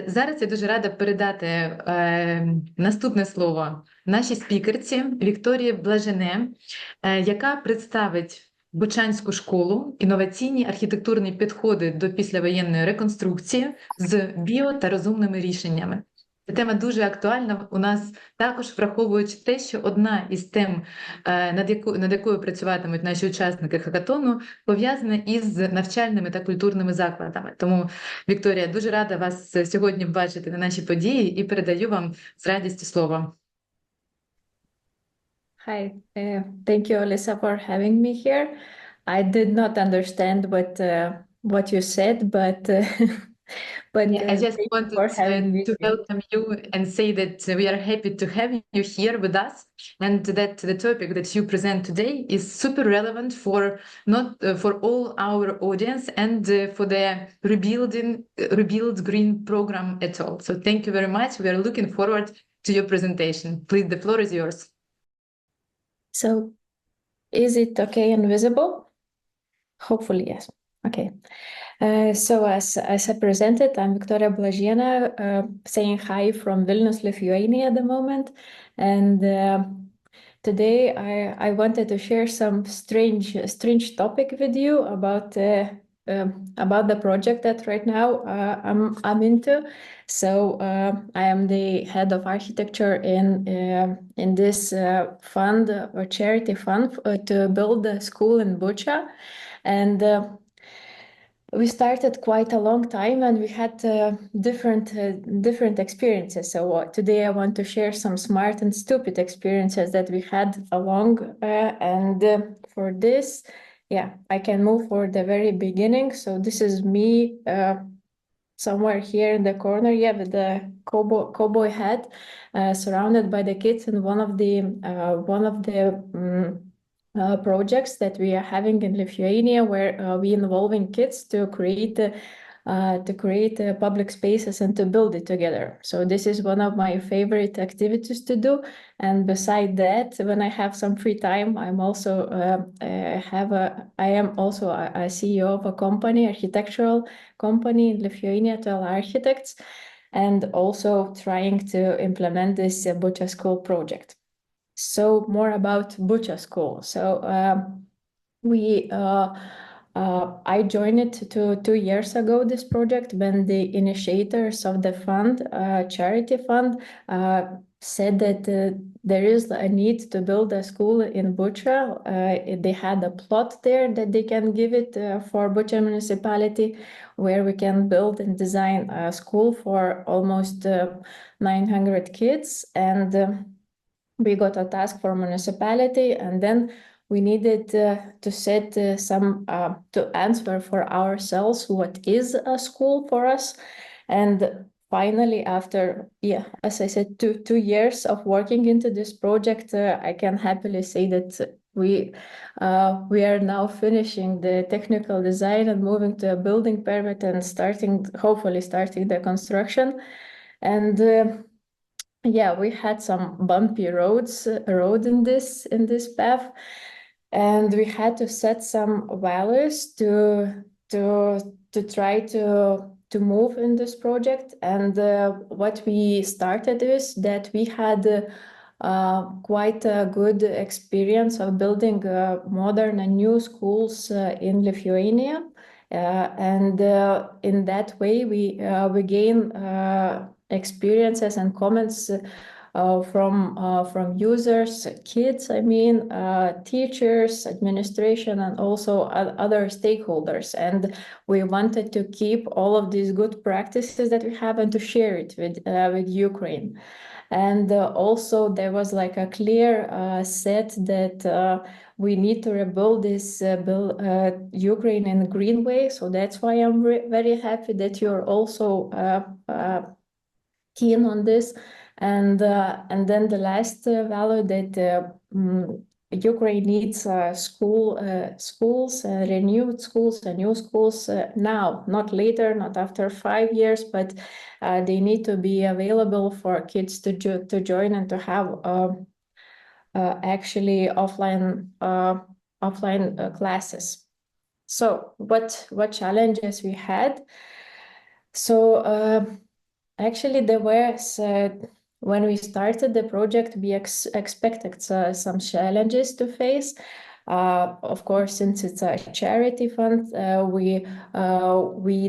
Зараз я дуже рада передати наступне слово нашій спікерці Вікторії Блажене, яка представить Бучанську школу, інноваційні архітектурні підходи до післявоєнної реконструкції з біо та розумними рішеннями. Ця тема дуже актуальна у нас також, враховуючи те, що одна із тем, над якою працюватимуть наші учасники хакатону, пов'язана із навчальними та культурними закладами. Тому, Вікторія, дуже рада вас сьогодні бачити на нашій події і передаю вам з радістю слово. Hi, thank you, Alyssa, for having me here. I did not understand what you said, but I just thank you wanted for having me to here. welcome you and say that we are happy to have you here with us, and that the topic that you present today is super relevant for not for all our audience and for the Rebuild Green program at all. So thank you very much. We are looking forward to your presentation. Please, the floor is yours. So, is it okay and visible? Hopefully, yes. Okay. So as I presented, I'm Viktorija Blaziene, saying hi from Vilnius, Lithuania at the moment. And today I wanted to share some strange topic with you about the project that right now I'm into. So I am the head of architecture in this fund or charity fund to build a school in Bucha. And we started quite a long time, and we had different experiences. So today I want to share some smart and stupid experiences that we had along. For this, yeah, I can move for the very beginning. So this is me somewhere here in the corner, yeah, with the cowboy hat, surrounded by the kids in one of the projects that we are having in Lithuania, where we involving kids to create public spaces and to build it together. So this is one of my favorite activities to do. And beside that, when I have some free time, I'm also I am also a CEO of a company, architectural company in Lithuania, 12 architects, and also trying to implement this Bucha School project. So more about Bucha School. So I joined it 2 years ago, this project, when the initiators of the fund, charity fund, said that there is a need to build a school in Bucha. They had a plot there that they can give it for Bucha municipality, where we can build and design a school for almost 900 kids. And we got a task for municipality, and then we needed to set to answer for ourselves what is a school for us. And finally, after, yeah, as I said, 2 years of working into this project, I can happily say that we are now finishing the technical design and moving to a building permit and hopefully starting the construction. And yeah, we had some bumpy road in this path, and we had to set some values to try to move in this project. And what we started is that we had quite a good experience of building modern and new schools in Lithuania. And in that way, we gain experiences and comments from users, kids, I mean, teachers, administration, and also other stakeholders. And we wanted to keep all of these good practices that we have and to share it with Ukraine. And also there was like a clear set that we need to rebuild this Ukraine in a green way. So that's why I'm very happy that you're also keen on this. And then the last value that Ukraine needs schools, renewed schools and new schools now, not later, not after 5 years, but they need to be available for kids to join and to have actually offline classes. So what challenges we had? So Actually, there was when we started the project, we expected some challenges to face. Of course, since it's a charity fund, we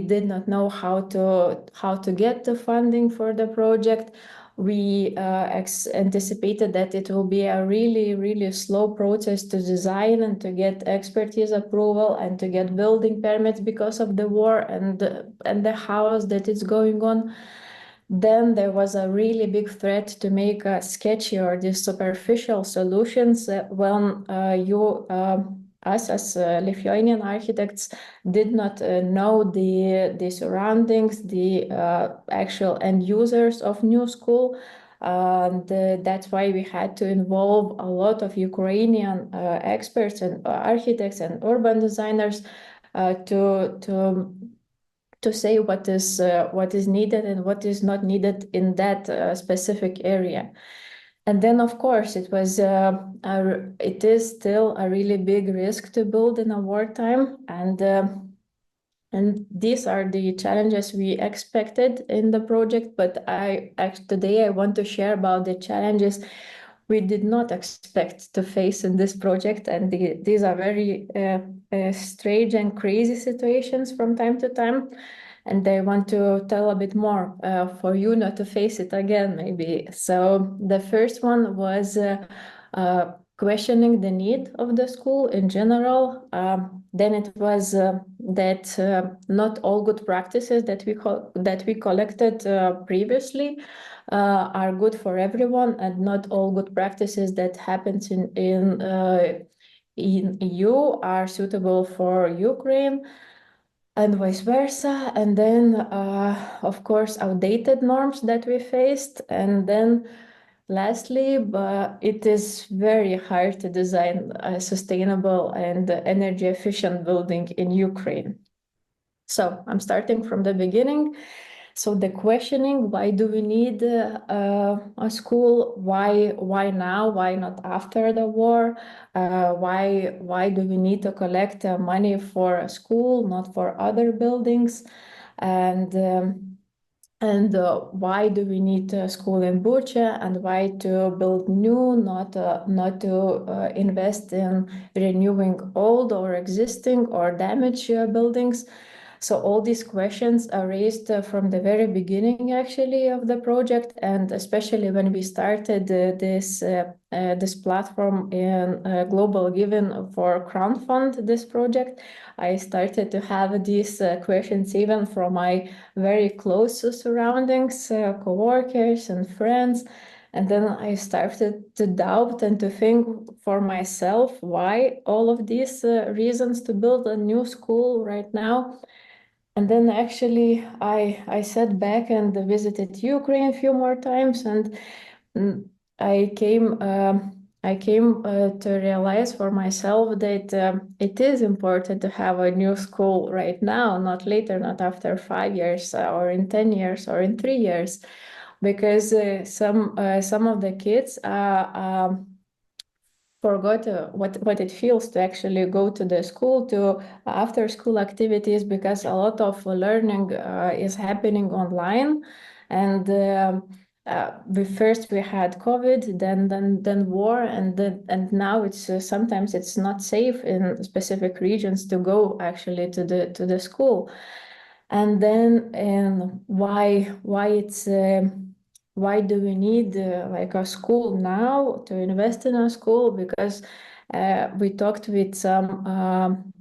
did not know how to get the funding for the project. We anticipated that it will be a really slow process to design and to get expertise approval and to get building permits because of the war and the house that is going on. Then there was a really big threat to make a sketchy or these superficial solutions when us as Lithuanian architects did not know the surroundings, the actual end users of new school. And that's why we had to involve a lot of Ukrainian experts and architects and urban designers to say what is needed and what is not needed in that specific area. And then, of course, it is still a really big risk to build in a wartime, and these are the challenges we expected in the project. But today I want to share about the challenges we did not expect to face in this project, and these are very strange and crazy situations from time to time. And I want to tell a bit more for you not to face it again, maybe. So the first one was questioning the need of the school in general. Then it was that not all good practices that we collected previously are good for everyone, and not all good practices that happens in EU are suitable for Ukraine, and vice versa. And then, of course, outdated norms that we faced. And then lastly, but it is very hard to design a sustainable and energy efficient building in Ukraine. So I'm starting from the beginning. So the questioning, why do we need a school? Why now? Why not after the war? Why do we need to collect money for a school, not for other buildings? And why do we need a school in Bucha, and why to build new, not to invest in renewing old or existing or damaged buildings? So all these questions are raised from the very beginning, actually, of the project, and especially when we started this platform in Global Giving for crowdfund this project. I started to have these questions even from my very close surroundings, co-workers and friends. And then I started to doubt and to think for myself, why all of these reasons to build a new school right now? And then actually I sat back and visited Ukraine a few more times, and mm, I came to realize for myself that it is important to have a new school right now, not later, not after 5 years or in 10 years or in 3 years, because some of the kids forgot what it feels to actually go to the school, to after school activities, because a lot of learning is happening online. And we had COVID, then war, and now it's sometimes it's not safe in specific regions to go actually to the school. And then why do we need like a school now, to invest in a school? Because we talked with some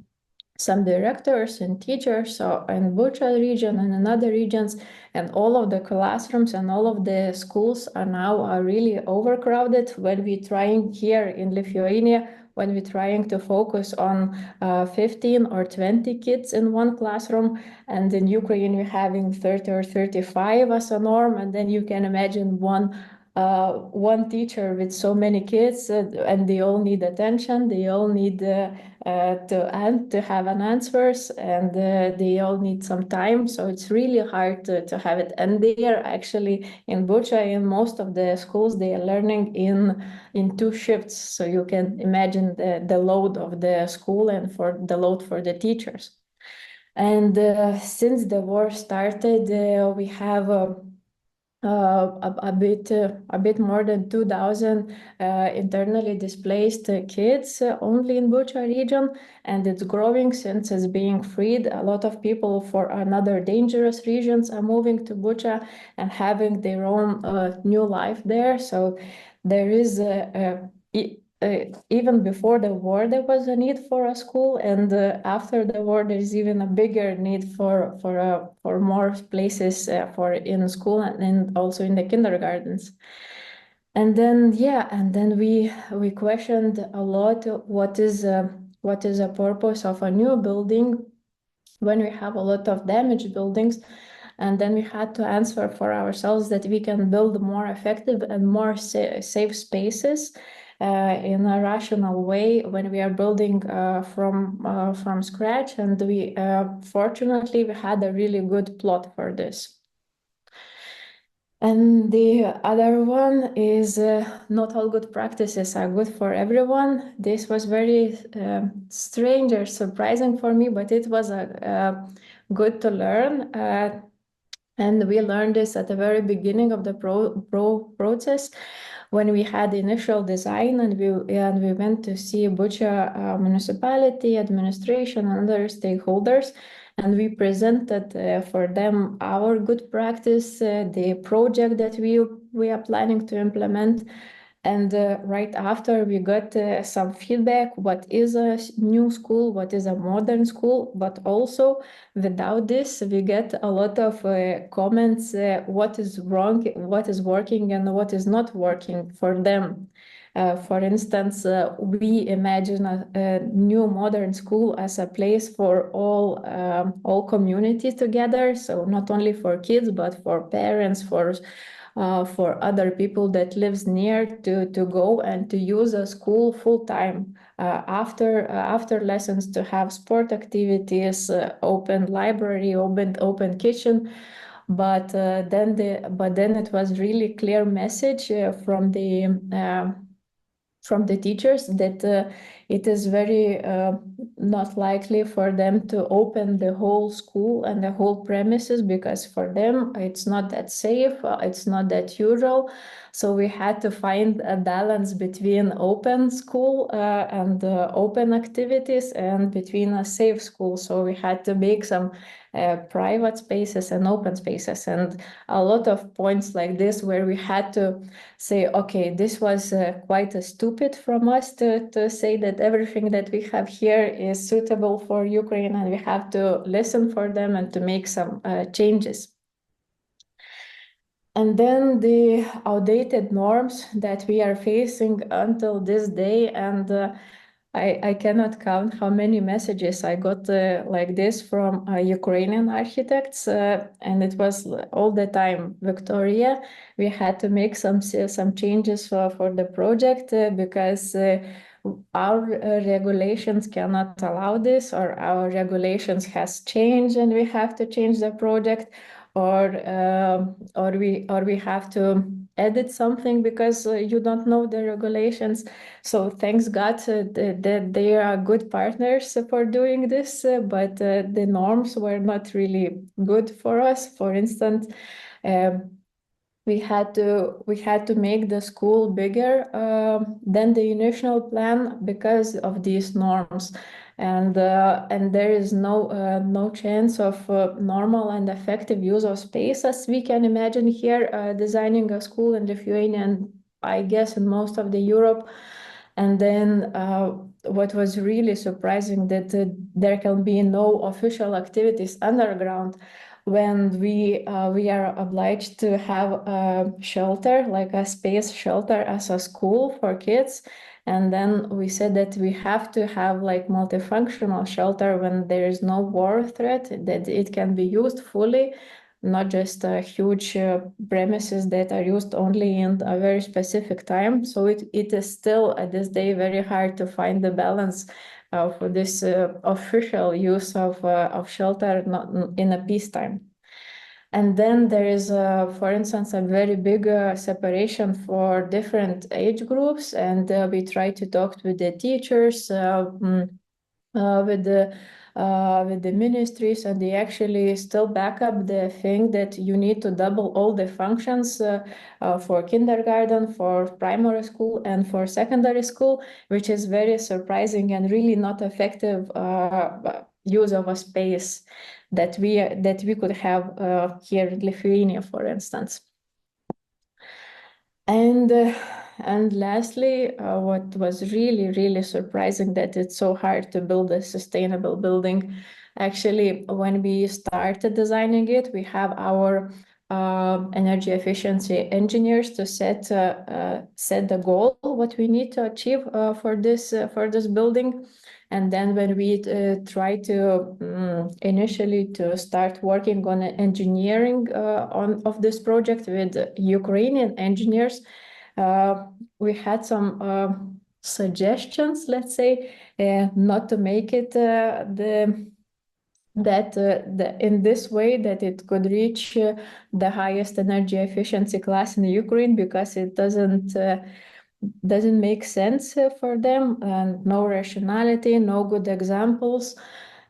directors and teachers in Bucha region and in other regions, and all of the classrooms and all of the schools are really overcrowded. When we're trying here in Lithuania, when we're trying to focus on 15 or 20 kids in one classroom, and in Ukraine we're having 30 or 35 as a norm, and then you can imagine one teacher with so many kids, and they all need attention, they all need to have an answers, and they all need some time. So it's really hard to have it. And they are actually in Bucha, in most of the schools, they are learning in 2 shifts. So you can imagine the load of the school and for the load for the teachers. And since the war started, we have a bit more than 2,000 internally displaced kids only in Bucha region, and it's growing since it's being freed. A lot of people for another dangerous regions are moving to Bucha and having their own new life there. So there is even before the war, there was a need for a school, and after the war, there is even a bigger need for more places for in school and also in the kindergartens. And then we questioned a lot what is a purpose of a new building when we have a lot of damaged buildings. And then we had to answer for ourselves that we can build more effective and more safe spaces in a rational way when we are building from scratch. And we fortunately we had a really good plot for this. And the other one is not all good practices are good for everyone. This was very strange or surprising for me, but it was good to learn. And we learned this at the very beginning of the process when we had initial design, and we went to see Bucha municipality, administration, and other stakeholders. And we presented for them our good practice, the project that we are planning to implement. And right after we got some feedback, what is a new school, what is a modern school, but also without this, we get a lot of comments, what is wrong, what is working and what is not working for them. For instance, we imagine a new modern school as a place for all communities together. So not only for kids, but for parents, for other people that lives near to go and to use a school full time after lessons, to have sport activities, open library, open kitchen. But then it was really clear message from the teachers that it is very not likely for them to open the whole school and the whole premises, because for them it's not that safe, it's not that usual. So we had to find a balance between open school and open activities and between a safe school. So we had to make some private spaces and open spaces, and a lot of points like this where we had to say, okay, this was quite stupid from us to say that everything that we have here is suitable for Ukraine, and we have to listen for them and to make some changes. And then the outdated norms that we are facing until this day, and I cannot count how many messages I got like this from Ukrainian architects, and it was all the time, Viktorija, we had to make some changes for the project because our regulations cannot allow this, or our regulations has changed and we have to change the project, or we have to edit something because you don't know the regulations. So thanks God that they are good partners for doing this, but the norms were not really good for us. For instance, we had to make the school bigger than the initial plan because of these norms, and there is no chance of normal and effective use of space as we can imagine here designing a school in Lithuania, and I guess in most of the Europe. And then what was really surprising that there can be no official activities underground when we are obliged to have a shelter, like a space shelter as a school for kids. And then we said that we have to have like multifunctional shelter when there is no war threat, that it can be used fully, not just huge premises that are used only in a very specific time. So it is still at this day very hard to find the balance for this official use of shelter not in a peacetime. And then there is, for instance, a very big separation for different age groups, and we try to talk with the teachers, with the with the ministries, and they actually still back up the thing that you need to double all the functions for kindergarten, for primary school, and for secondary school, which is very surprising and really not effective use of a space that we could have here in Lithuania, for instance. And lastly, what was really surprising, that it's so hard to build a sustainable building. Actually, when we started designing it, we have our energy efficiency engineers to set the goal, what we need to achieve for this building. And then when we try to initially to start working on engineering of this project with Ukrainian engineers, we had some suggestions, let's say, not to make it in this way, that it could reach the highest energy efficiency class in Ukraine, because it doesn't make sense for them, and no rationality, no good examples.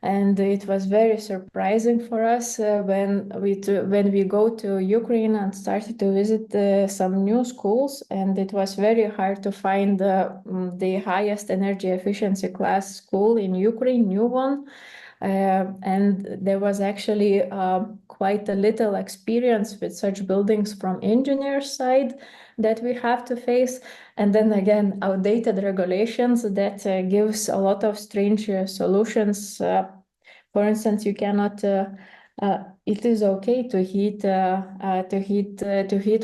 And it was very surprising for us when we go to Ukraine and started to visit some new schools, and it was very hard to find the highest energy efficiency class school in Ukraine, new one. And there was actually quite a little experience with such buildings from engineers' side that we have to face. And then again, outdated regulations that gives a lot of strange solutions. For instance, you cannot. It is okay to heat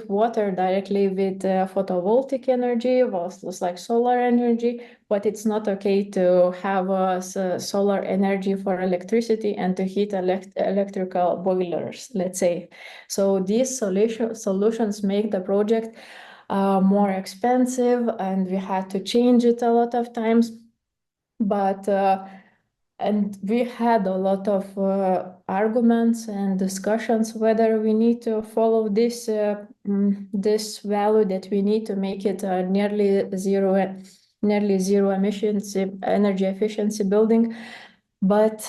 water directly with photovoltaic energy, versus like solar energy, but it's not okay to have solar energy for electricity and to heat electrical boilers, let's say. So these solutions make the project more expensive, and we had to change it a lot of times. But and we had a lot of arguments and discussions whether we need to follow this this value, that we need to make it a nearly zero emissions energy efficiency building. But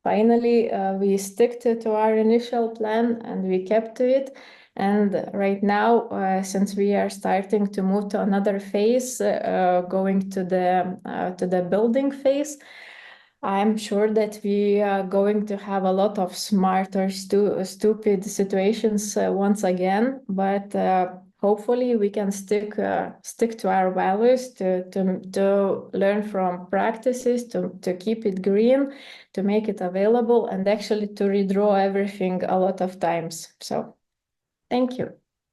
finally, we stick to our initial plan, and we kept to it. And right now, since we are starting to move to another phase, going to the building phase, I'm sure that we are going to have a lot of smart or stupid situations once again. But hopefully, we can stick to our values, to learn from practices, to keep it green, to make it available, and actually to redraw everything a lot of times. So, thank you.